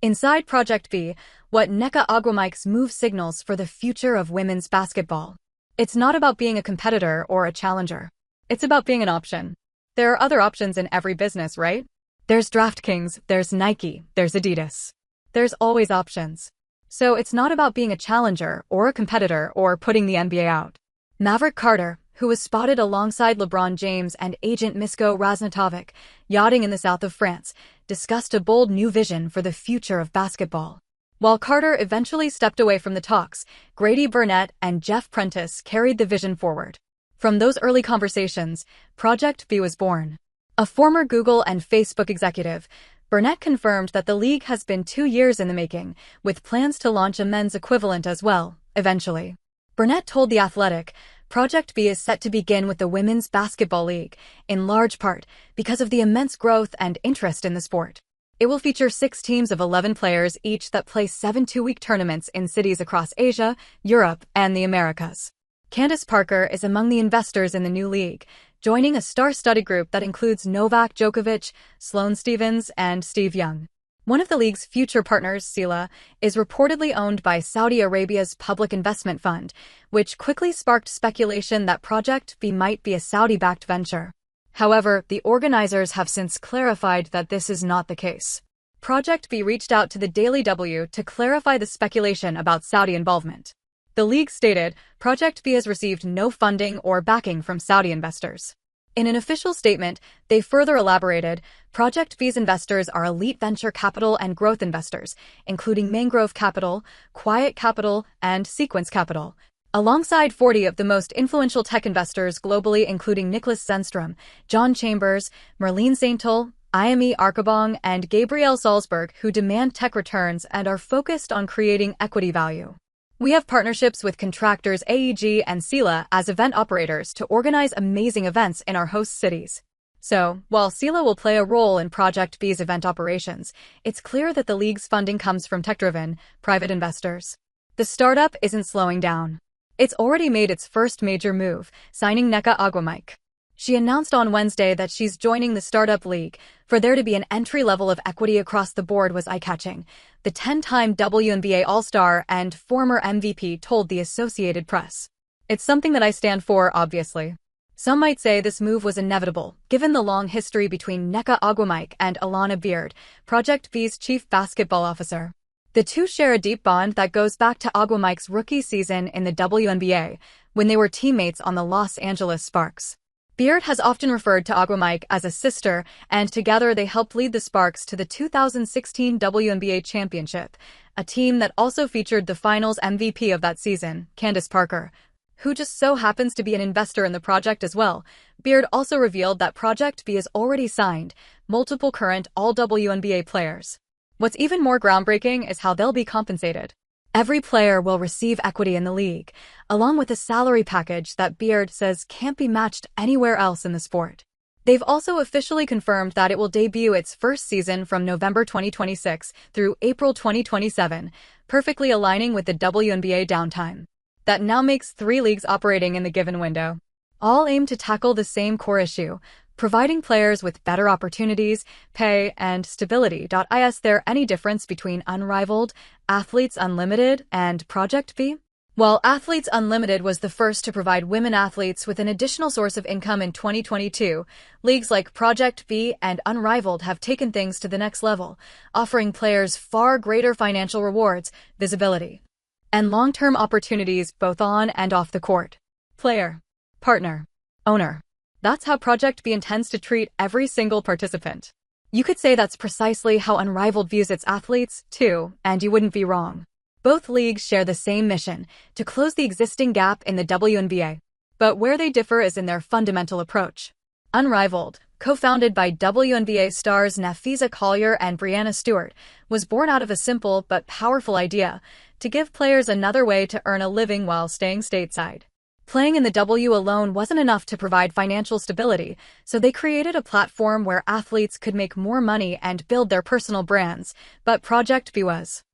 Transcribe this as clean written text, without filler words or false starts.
Inside Project B, what Nneka Ogwumike's move signals for the future of women's basketball. It's not about being a competitor or a challenger. It's about being an option. There are other options in every business, right? There's DraftKings, there's Nike, there's Adidas. There's always options. So it's not about being a challenger or a competitor or putting the NBA out. Maverick Carter, who was spotted alongside LeBron James and agent Misko Raznatovic, yachting in the south of France, discussed a bold new vision for the future of basketball. While Carter eventually stepped away from the talks, Grady Burnett and Jeff Prentice carried the vision forward. From those early conversations, Project B was born. A former Google and Facebook executive, Burnett confirmed that the league has been 2 years in the making, with plans to launch a men's equivalent as well, eventually. Burnett told The Athletic, Project B is set to begin with the Women's Basketball League, in large part because of the immense growth and interest in the sport. It will feature 6 teams of 11 players each that play 7 two-week tournaments in cities across Asia, Europe, and the Americas. Candace Parker is among the investors in the new league, joining a star-studded group that includes Novak Djokovic, Sloane Stephens, and Steve Young. One of the league's future partners, Sila, is reportedly owned by Saudi Arabia's Public Investment Fund, which quickly sparked speculation that Project B might be a Saudi-backed venture. However, the organizers have since clarified that this is not the case. Project B reached out to the Daily W to clarify the speculation about Saudi involvement. The league stated, Project B has received no funding or backing from Saudi investors. In an official statement, they further elaborated, Project B's investors are elite venture capital and growth investors, including Mangrove Capital, Quiet Capital, and Sequence Capital, alongside 40 of the most influential tech investors globally, including Nicholas Zenstrom, John Chambers, Merlene Saintel, IME Arkabong, and Gabriel Salzberg, who demand tech returns and are focused on creating equity value. We have partnerships with contractors AEG and Sila as event operators to organize amazing events in our host cities. So, while Sila will play a role in Project B's event operations, it's clear that the league's funding comes from tech-driven, private investors. The startup isn't slowing down. It's already made its first major move, signing Nneka Ogwumike. She announced on Wednesday that she's joining the Startup League. For there to be an entry level of equity across the board was eye-catching, the 10-time WNBA All-Star and former MVP told the Associated Press. It's something that I stand for, obviously. Some might say this move was inevitable, given the long history between Nneka Ogwumike and Alana Beard, Project B's chief basketball officer. The two share a deep bond that goes back to Ogwumike's rookie season in the WNBA, when they were teammates on the Los Angeles Sparks. Beard has often referred to Ogwumike as a sister, and together they helped lead the Sparks to the 2016 WNBA Championship, a team that also featured the finals MVP of that season, Candace Parker, who just so happens to be an investor in the project as well. Beard also revealed that Project B has already signed multiple current All-WNBA players. What's even more groundbreaking is how they'll be compensated. Every player will receive equity in the league, along with a salary package that Beard says can't be matched anywhere else in the sport. They've also officially confirmed that it will debut its first season from November 2026 through April 2027, perfectly aligning with the WNBA downtime. That now makes 3 leagues operating in the given window. All aim to tackle the same core issue, providing players with better opportunities, pay, and stability. Is there any difference between Unrivaled, Athletes Unlimited, and Project B? While Athletes Unlimited was the first to provide women athletes with an additional source of income in 2022, leagues like Project B and Unrivaled have taken things to the next level, offering players far greater financial rewards, visibility, and long-term opportunities both on and off the court. Player, partner, owner. That's how Project B intends to treat every single participant. You could say that's precisely how Unrivaled views its athletes, too, and you wouldn't be wrong. Both leagues share the same mission, to close the existing gap in the WNBA. But where they differ is in their fundamental approach. Unrivaled, co-founded by WNBA stars Nafisa Collier and Breanna Stewart, was born out of a simple but powerful idea, to give players another way to earn a living while staying stateside. Playing in the W alone wasn't enough to provide financial stability, so they created a platform where athletes could make more money and build their personal brands, but Project B was